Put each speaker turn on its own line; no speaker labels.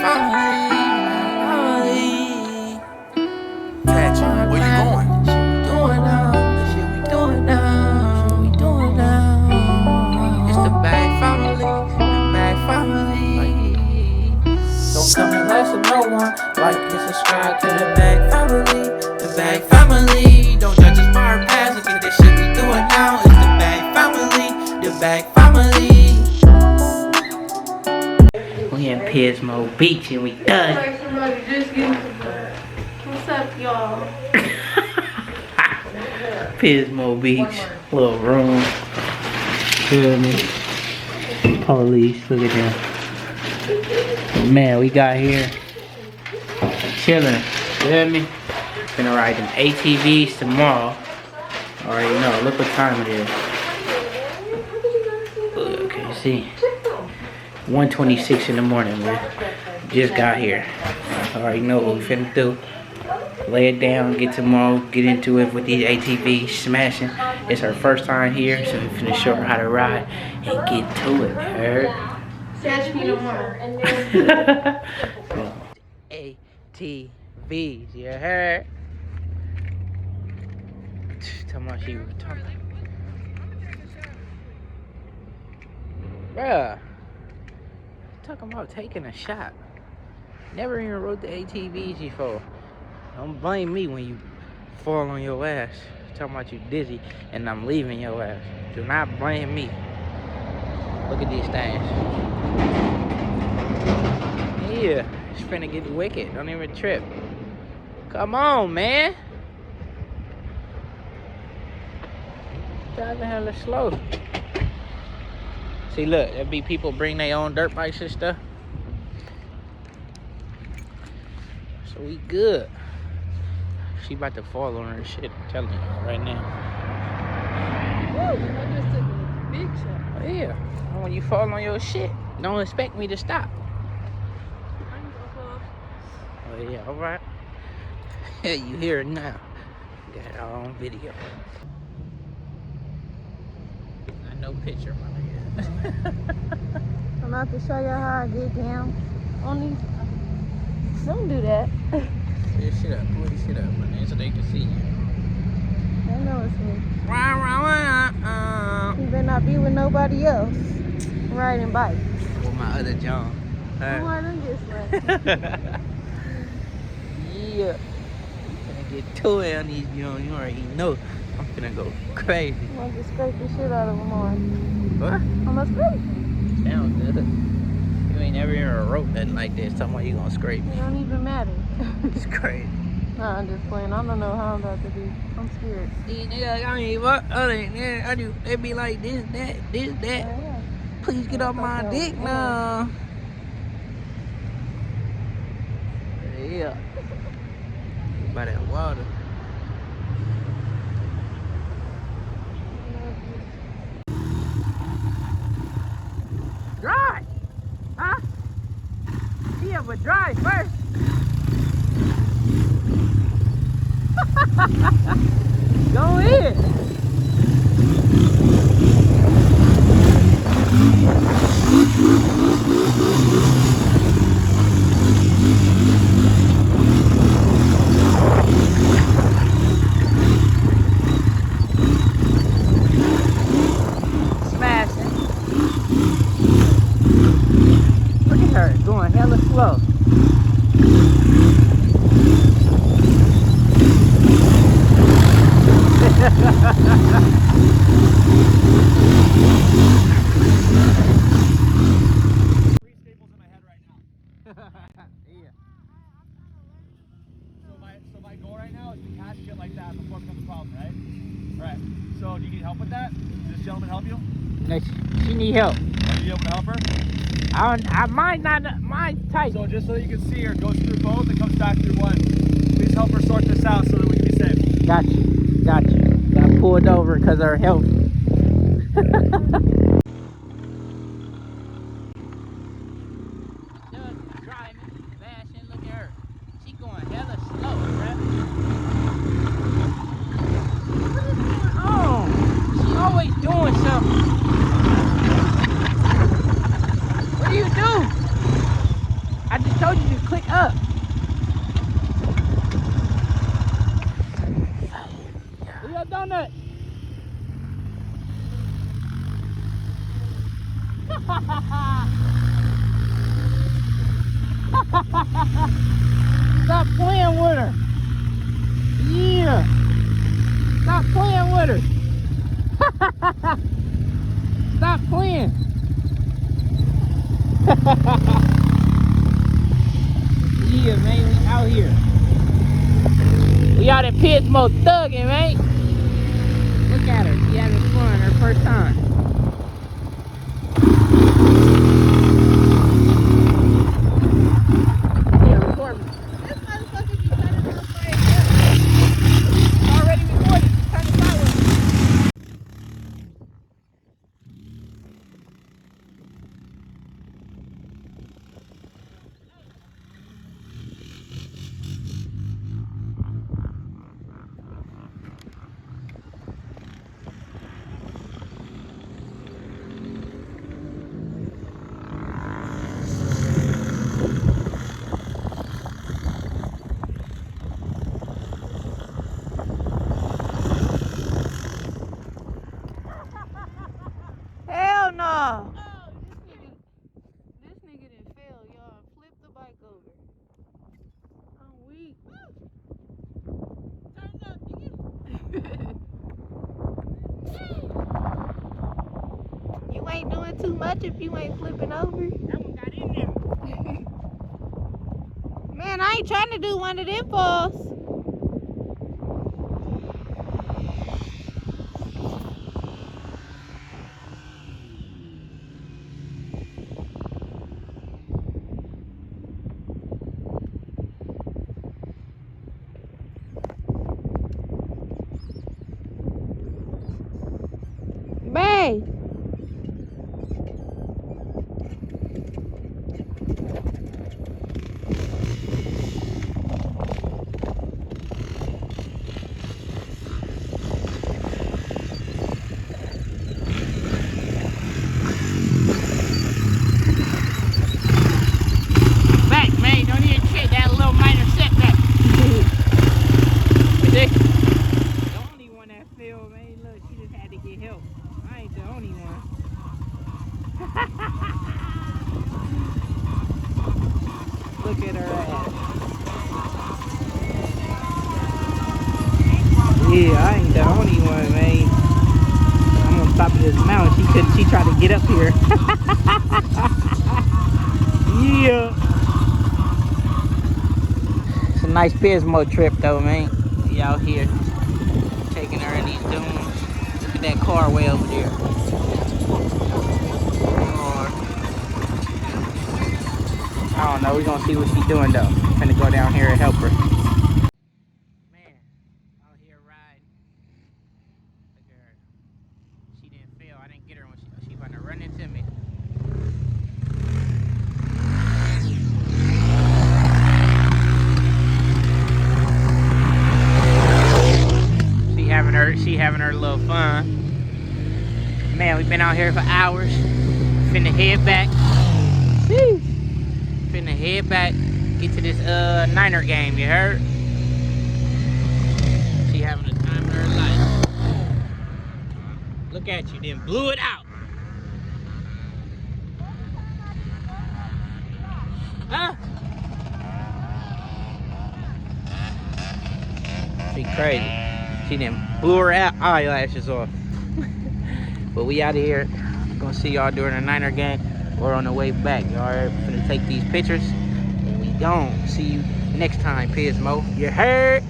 Patrick, where you going? It's the Baghfamily, Don't come and last with no one. Like and subscribe to the Baghfamily, Don't judge us by our past, look at the shit we doing now. It's the Baghfamily. We in Pismo Beach and we done.
What's up, y'all?
Pismo Beach, little room. Feel me? Police, look at them. Man, we got here chilling. Feel me? Gonna ride them ATVs tomorrow. Already know. Look what time it is. Okay, see. 1:26 in the morning, man. Just got here. Already know what we finna do. Lay it down, get tomorrow, get into it with these ATVs, smashing. It's her first time here, so we finna show her how to ride and get to it. Heard?
Catch me tomorrow.
ATVs, you heard? Talking about she was talking. Bruh. Talking about taking a shot. Never even rode the ATVs before. Don't blame me when you fall on your ass. Talking about you dizzy and I'm leaving your ass. Do not blame me. Look at these things. Yeah, it's finna get wicked. Don't even trip. Come on, man. Driving hella slow. See, look, there be people bring their own dirt bikes and stuff. So we good. She about to fall on her shit. I'm telling you right now.
Woo, I just took a big shot.
Oh, yeah. When you fall on your shit, don't expect me to stop. Oh yeah, alright. Yeah, you hear it now. Got it all on video. Not no picture, my nigga.
I'm about to show you how I get down on these. Don't do that.
Pull your shit up, my nigga, so they can see you.
I know it's me. You better not be with nobody else riding bikes.
With my other John.
Don't let them get sweat.
Yeah. I'm finna get to it on these John. You already know. I'm finna go crazy.
I'm gonna just scrape the shit out of them more.
What?
I'm gonna scrape.
Sounds good. You ain't never even wrote nothing like this. Talking about you gonna scrape
It
me.
don't even matter.
It's crazy.
Nah, I'm just playing. I don't know how I'm about to do. I'm scared.
These niggas, I mean, what other than that, I do. They be like this, that.
Yeah.
Please get off my dick now. Yeah. By that water. Drive! Huh? Yeah, but drive first. Go in. Smashing. Look at her going hella slow.
So my goal right now is to catch shit like that before it becomes a problem, right? Right. So do you need help with that? Does this gentleman help you?
She need help.
Are you able to help her?
I might tight.
So just so that you can see her, it goes through both and comes back through one. Please help her sort this out so that we can be safe.
Got you. Got pulled over because of her health. told you to click up. Where your donut? Stop playing with her. Yeah. Stop playing with her. Stop playing. Yeah, man, we out here. We out in Pismo thugging, man. Look at her. She having fun her first time. Yeah, record me.
This motherfucker be turning off my head.
It's already recorded. Turn it sideways.
Hell no. Oh, this nigga done fell, y'all. Flip the bike over. I'm weak. Turn up, nigga. You ain't doing too much if you ain't flipping over.
That one got in there.
Man, I ain't trying to do one of them falls. Babe.
Back, man. Don't even check that little minor setback. See? The only one that fell, man. Look, she just had to get help. I ain't the only one. Look at her ass. Yeah, I ain't the only one, man. I'm on top of this mountain. She tried to get up here. Yeah. It's a nice Pismo trip though, man. We out here taking her in these dunes. Look at that car way over there. I don't know, we're gonna see what she's doing though. Finna go down here and help her. Man, out here riding. Look at her. She didn't fail. I didn't get her when she about to run into me. She having her little fun. Man, we've been out here for hours. Finna head back. Sheesh. Finna head back. Get to this Niner game, you heard? She having the time of her life. Look at you, then blew it out. Huh? She crazy. She done blew her eyelashes off. But we out of here. Gonna see y'all during the Niner game. We're on the way back. Y'all are gonna take these pictures. And we gone. See you next time, Pismo. You heard?